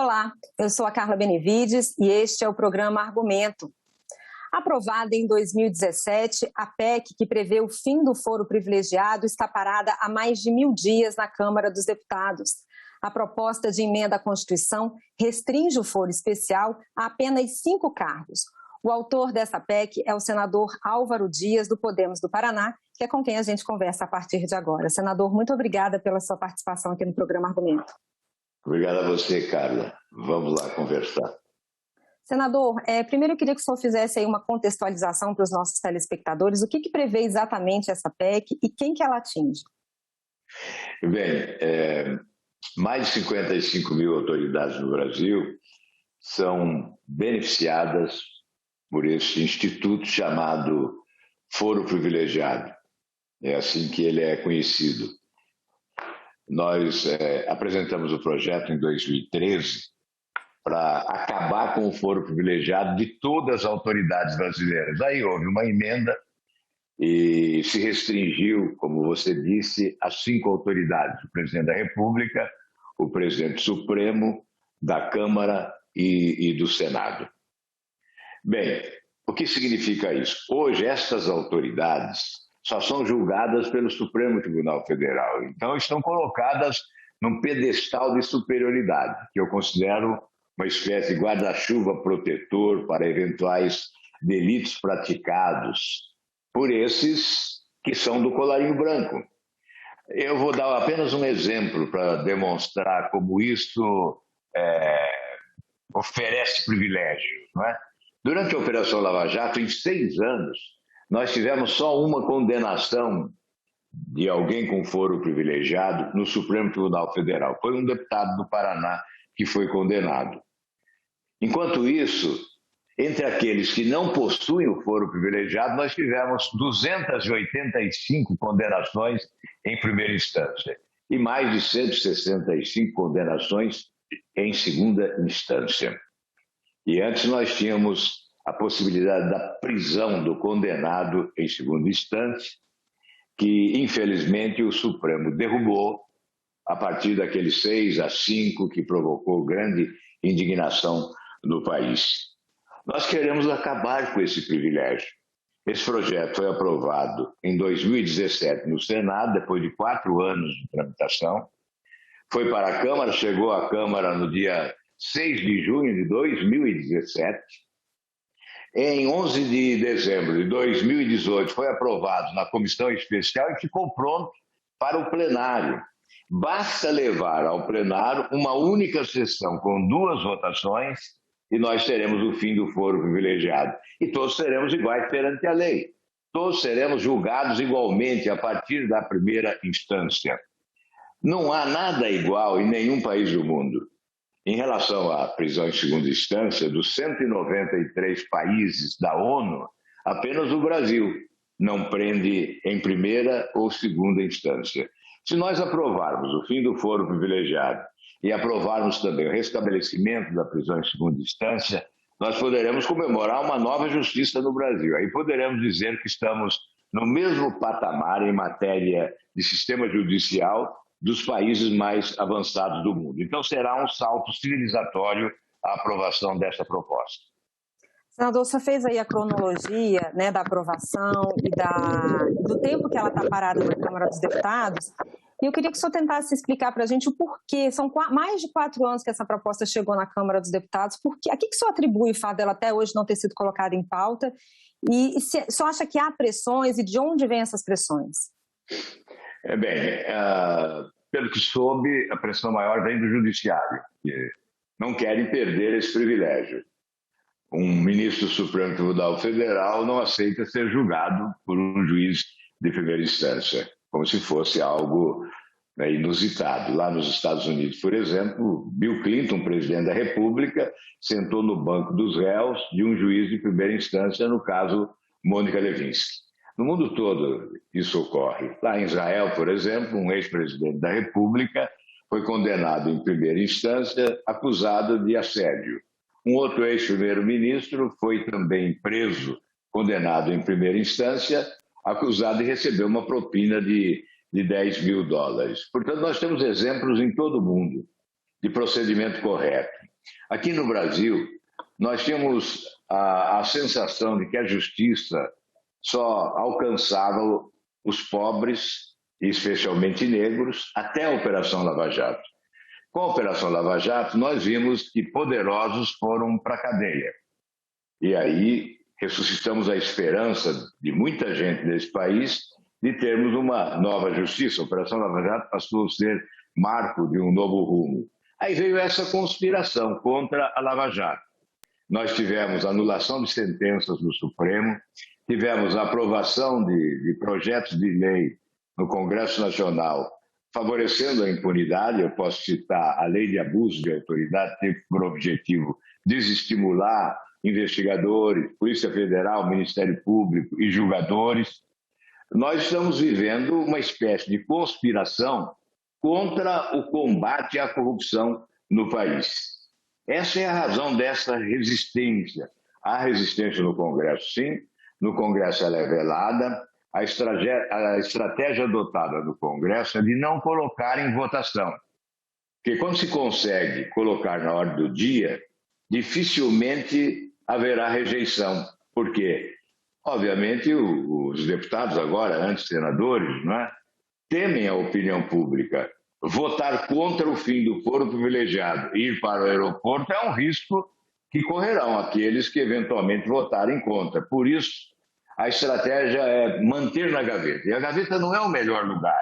Olá, eu sou a Carla Benevides e este é o programa Argumento. Aprovada em 2017, a PEC que prevê o fim do foro privilegiado está parada há mais de 1000 dias na Câmara dos Deputados. A proposta de emenda à Constituição restringe o foro especial a apenas 5 cargos. O autor dessa PEC é o senador Álvaro Dias, do Podemos do Paraná, que é com quem a gente conversa a partir de agora. Senador, muito obrigada pela sua participação aqui no programa Argumento. Obrigado a você, Carla. Vamos lá conversar. Senador, primeiro eu queria que o senhor fizesse aí uma contextualização para os nossos telespectadores. O que prevê exatamente essa PEC e quem que ela atinge? Bem, mais de 55 mil autoridades no Brasil são beneficiadas por esse instituto chamado Foro Privilegiado. É assim que ele é conhecido. Nós apresentamos o projeto em 2013 para acabar com o foro privilegiado de todas as autoridades brasileiras. Aí houve uma emenda e se restringiu, como você disse, a 5 autoridades: o presidente da República, o presidente Supremo, da Câmara e do Senado. Bem, o que significa isso? Hoje, estas autoridades só são julgadas pelo Supremo Tribunal Federal. Então, estão colocadas num pedestal de superioridade, que eu considero uma espécie de guarda-chuva protetor para eventuais delitos praticados por esses que são do colarinho branco. Eu vou dar apenas um exemplo para demonstrar como isso oferece privilégios, não é? Durante a Operação Lava Jato, em 6 anos, nós tivemos só uma condenação de alguém com foro privilegiado no Supremo Tribunal Federal. Foi um deputado do Paraná que foi condenado. Enquanto isso, entre aqueles que não possuem o foro privilegiado, nós tivemos 285 condenações em primeira instância e mais de 165 condenações em segunda instância. E antes nós tínhamos a possibilidade da prisão do condenado em segunda instância, que infelizmente o Supremo derrubou a partir daqueles 6-5 que provocou grande indignação no país. Nós queremos acabar com esse privilégio. Esse projeto foi aprovado em 2017 no Senado, depois de 4 anos de tramitação. Foi para a Câmara, chegou à Câmara no dia 6 de junho de 2017. Em 11 de dezembro de 2018 foi aprovado na comissão especial e ficou pronto para o plenário. Basta levar ao plenário uma única sessão com 2 votações e nós teremos o fim do foro privilegiado. E todos seremos iguais perante a lei. Todos seremos julgados igualmente a partir da primeira instância. Não há nada igual em nenhum país do mundo. Em relação à prisão em segunda instância, dos 193 países da ONU, apenas o Brasil não prende em primeira ou segunda instância. Se nós aprovarmos o fim do foro privilegiado e aprovarmos também o restabelecimento da prisão em segunda instância, nós poderemos comemorar uma nova justiça no Brasil. Aí poderemos dizer que estamos no mesmo patamar em matéria de sistema judicial dos países mais avançados do mundo. Então será um salto civilizatório a aprovação dessa proposta. Senador, você fez aí a cronologia, né, da aprovação e do tempo que ela está parada na Câmara dos Deputados. E eu queria que o senhor tentasse explicar para a gente o porquê. São mais de 4 anos que essa proposta chegou na Câmara dos Deputados. A que o senhor atribui o fato dela até hoje não ter sido colocada em pauta? E o senhor acha que há pressões e de onde vêm essas pressões? Pelo que soube, a pressão maior vem do Judiciário, que não querem perder esse privilégio. Um ministro do Supremo Tribunal Federal não aceita ser julgado por um juiz de primeira instância, como se fosse algo inusitado. Lá nos Estados Unidos, por exemplo, Bill Clinton, presidente da República, sentou no banco dos réus de um juiz de primeira instância, no caso Mônica Lewinsky. No mundo todo isso ocorre. Lá em Israel, por exemplo, um ex-presidente da República foi condenado em primeira instância, acusado de assédio. Um outro ex-primeiro-ministro foi também preso, condenado em primeira instância, acusado de receber uma propina de $10 mil. Portanto, nós temos exemplos em todo o mundo. de procedimento correto. Aqui no Brasil, nós temos a sensação de que a justiça só alcançava os pobres, especialmente negros, até a Operação Lava Jato. Com a Operação Lava Jato, nós vimos que poderosos foram para a cadeia. E aí ressuscitamos a esperança de muita gente nesse país de termos uma nova justiça. A Operação Lava Jato passou a ser marco de um novo rumo. Aí veio essa conspiração contra a Lava Jato. Nós tivemos anulação de sentenças do Supremo, tivemos a aprovação de projetos de lei no Congresso Nacional favorecendo a impunidade. Eu posso citar a Lei de Abuso de Autoridade, que teve por objetivo desestimular investigadores, Polícia Federal, Ministério Público e julgadores. Nós estamos vivendo uma espécie de conspiração contra o combate à corrupção no país. Essa é a razão dessa resistência. Há resistência no Congresso, sim. No Congresso ela é velada. A estratégia adotada no Congresso é de não colocar em votação. Porque quando se consegue colocar na ordem do dia, dificilmente haverá rejeição. Por quê? Obviamente, os deputados agora, antes senadores, não é? Temem a opinião pública. Votar contra o fim do foro privilegiado e ir para o aeroporto é um risco que correrão aqueles que eventualmente votarem contra. Por isso, a estratégia é manter na gaveta. E a gaveta não é o melhor lugar.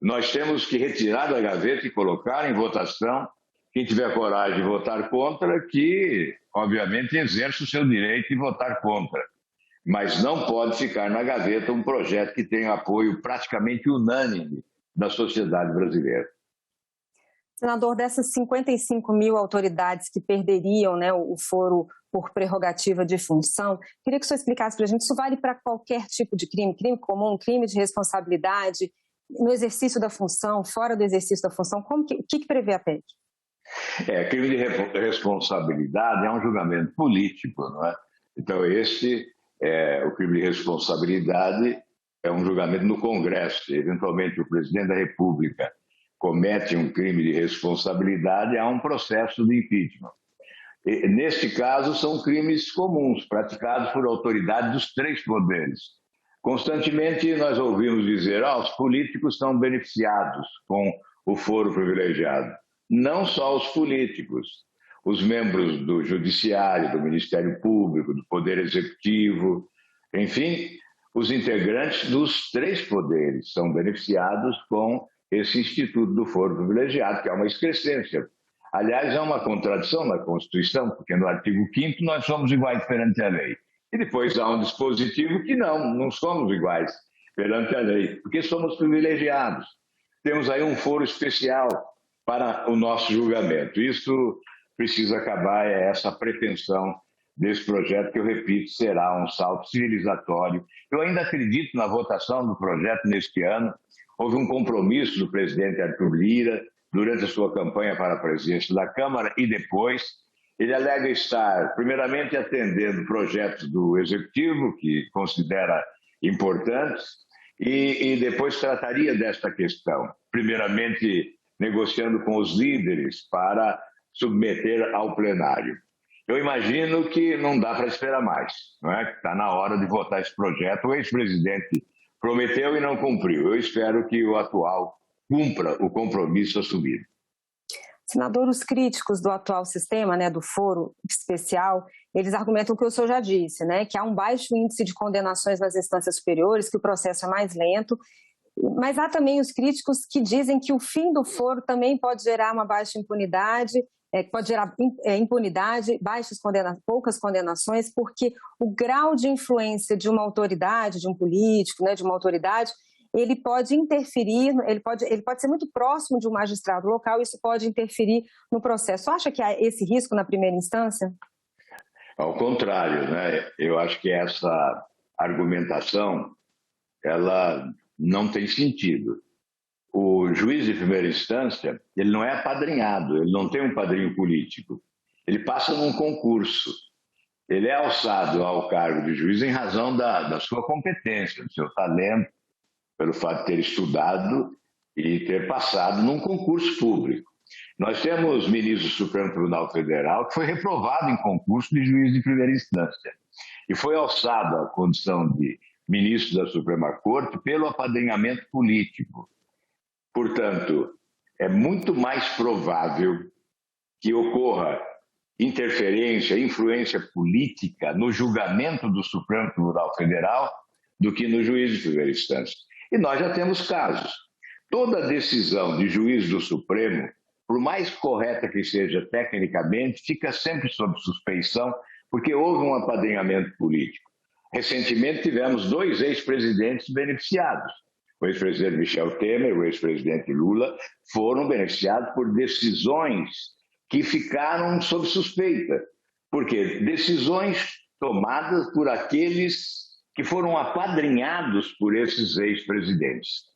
Nós temos que retirar da gaveta e colocar em votação. Quem tiver coragem de votar contra, que, obviamente, exerce o seu direito de votar contra. Mas não pode ficar na gaveta um projeto que tem apoio praticamente unânime da sociedade brasileira. Senador, dessas 55 mil autoridades que perderiam, né, o foro por prerrogativa de função, queria que o senhor explicasse para a gente, isso vale para qualquer tipo de crime, crime comum, crime de responsabilidade, no exercício da função, fora do exercício da função, o que prevê a PEC? Crime de responsabilidade é um julgamento político, não é? Então, o crime de responsabilidade é um julgamento no Congresso. Se eventualmente o presidente da República comete um crime de responsabilidade, há um processo de impeachment. Neste caso, são crimes comuns, praticados por autoridades dos três poderes. Constantemente nós ouvimos dizer que os políticos são beneficiados com o foro privilegiado. Não só os políticos, os membros do Judiciário, do Ministério Público, do Poder Executivo, enfim, os integrantes dos três poderes são beneficiados com esse instituto do foro privilegiado, que é uma excrescência. Aliás, é uma contradição na Constituição, porque no artigo 5º nós somos iguais perante a lei. E depois há um dispositivo que não somos iguais perante a lei, porque somos privilegiados. Temos aí um foro especial para o nosso julgamento. Isso precisa acabar, essa pretensão desse projeto, que eu repito, será um salto civilizatório. Eu ainda acredito na votação do projeto neste ano. Houve um compromisso do presidente Arthur Lira durante a sua campanha para a presidência da Câmara e depois. Ele alega estar, primeiramente, atendendo projetos do Executivo, que considera importantes, e depois trataria desta questão, primeiramente negociando com os líderes para submeter ao plenário. Eu imagino que não dá para esperar mais, não é? Está na hora de votar esse projeto. O ex-presidente prometeu e não cumpriu. Eu espero que o atual cumpra o compromisso assumido. Senador, os críticos do atual sistema, né, do foro especial, eles argumentam o que o senhor já disse, né, que há um baixo índice de condenações nas instâncias superiores, que o processo é mais lento, mas há também os críticos que dizem que o fim do foro também pode gerar uma baixa impunidade, pode gerar impunidade, poucas condenações, porque o grau de influência de uma autoridade, de um político, né, de uma autoridade, ele pode interferir, ele pode ser muito próximo de um magistrado local, isso pode interferir no processo. Acha que há esse risco na primeira instância? Ao contrário, né? Eu acho que essa argumentação, ela não tem sentido. O juiz de primeira instância, ele não é apadrinhado, ele não tem um padrinho político. Ele passa num concurso. Ele é alçado ao cargo de juiz em razão da sua competência, do seu talento, pelo fato de ter estudado e ter passado num concurso público. Nós temos ministro do Supremo Tribunal Federal que foi reprovado em concurso de juiz de primeira instância e foi alçado à condição de ministro da Suprema Corte pelo apadrinhamento político. Portanto, é muito mais provável que ocorra interferência, influência política no julgamento do Supremo Tribunal Federal do que no juiz de primeira instância. E nós já temos casos. Toda decisão de juiz do Supremo, por mais correta que seja tecnicamente, fica sempre sob suspeição, porque houve um apadrinhamento político. Recentemente tivemos 2 ex-presidentes beneficiados. O ex-presidente Michel Temer e o ex-presidente Lula foram beneficiados por decisões que ficaram sob suspeita. Por quê? Decisões tomadas por aqueles que foram apadrinhados por esses ex-presidentes.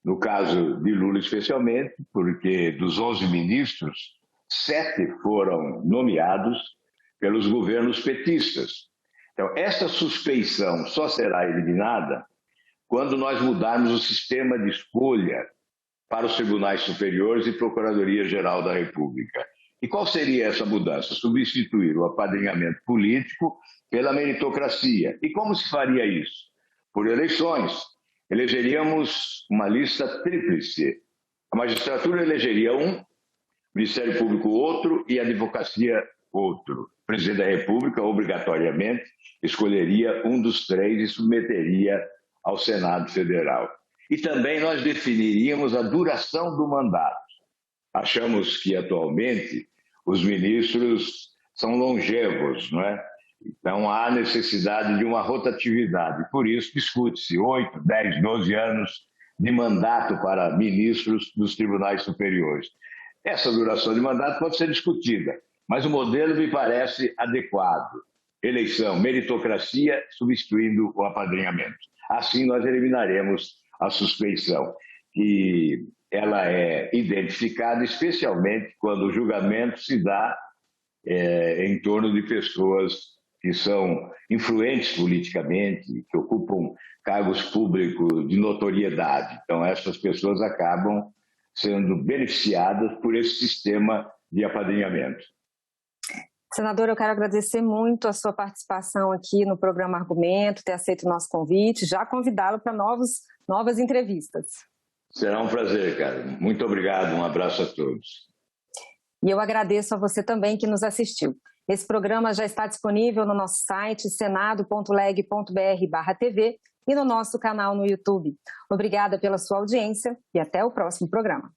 No caso de Lula especialmente, porque dos 11 ministros, 7 foram nomeados pelos governos petistas. Então, essa suspeição só será eliminada quando nós mudarmos o sistema de escolha para os tribunais superiores e Procuradoria-Geral da República. E qual seria essa mudança? Substituir o apadrinhamento político pela meritocracia. E como se faria isso? Por eleições. Elegeríamos uma lista tríplice. A magistratura elegeria um, o Ministério Público outro e a advocacia outro. O presidente da República, obrigatoriamente, escolheria um dos 3 e submeteria ao Senado Federal. E também nós definiríamos a duração do mandato. Achamos que, atualmente, os ministros são longevos, não é? Então, há necessidade de uma rotatividade. Por isso, discute-se 8, 10, 12 anos de mandato para ministros dos tribunais superiores. Essa duração de mandato pode ser discutida, mas o modelo me parece adequado. Eleição, meritocracia, substituindo o apadrinhamento. Assim, nós eliminaremos a suspeição, que ela é identificada especialmente quando o julgamento se dá em torno de pessoas que são influentes politicamente, que ocupam cargos públicos de notoriedade. Então, essas pessoas acabam sendo beneficiadas por esse sistema de apadrinhamento. Senador, eu quero agradecer muito a sua participação aqui no programa Argumento, ter aceito o nosso convite, já convidá-lo para novas entrevistas. Será um prazer, cara. Muito obrigado, um abraço a todos. E eu agradeço a você também que nos assistiu. Esse programa já está disponível no nosso site senado.leg.br/TV e no nosso canal no YouTube. Obrigada pela sua audiência e até o próximo programa.